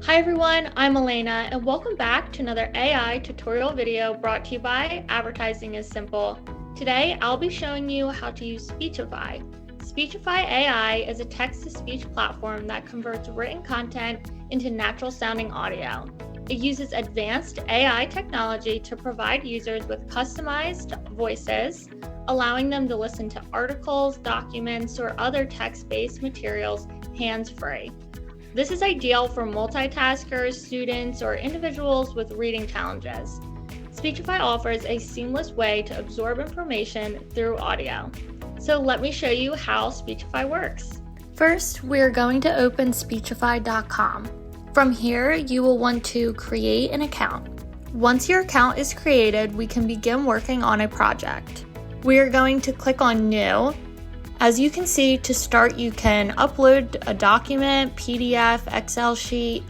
Hi everyone, I'm Elena and welcome back to another AI tutorial video brought to you by Advertising is Simple. Today I'll be showing you how to use Speechify. Speechify AI is a text-to-speech platform that converts written content into natural sounding audio. It uses advanced AI technology to provide users with customized voices, allowing them to listen to articles, documents, or other text-based materials hands-free. This is ideal for multitaskers, students, or individuals with reading challenges. Speechify offers a seamless way to absorb information through audio. So let me show you how Speechify works. First, we're going to open Speechify.com. From here, you will want to create an account. Once your account is created, we can begin working on a project. We are going to click on New. As you can see, to start, you can upload a document, PDF, Excel sheet,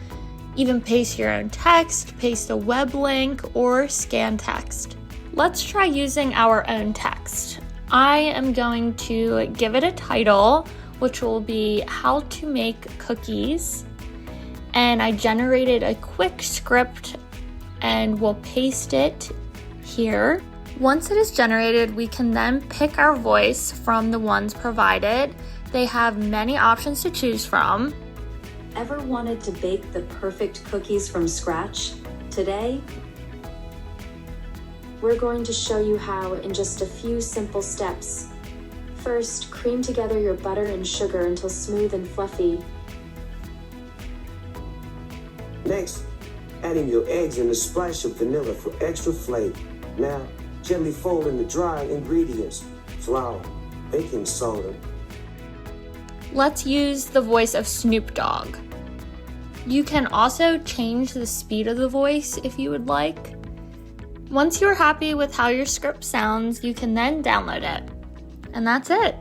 even paste your own text, paste a web link, or scan text. Let's try using our own text. I am going to give it a title, which will be How to Make Cookies. And I generated a quick script and we'll paste it here. Once it is generated, we can then pick our voice from the ones provided. They have many options to choose from. Ever wanted to bake the perfect cookies from scratch? Today, we're going to show you how in just a few simple steps. First, cream together your butter and sugar until smooth and fluffy. Next, add in your eggs and a splash of vanilla for extra flavor. Now, gently fold in the dry ingredients, flour, baking soda. Let's use the voice of Snoop Dogg. You can also change the speed of the voice if you would like. Once you're happy with how your script sounds, you can then download it. And that's it.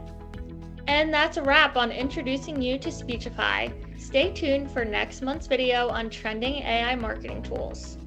And that's a wrap on introducing you to Speechify. Stay tuned for next month's video on trending AI marketing tools.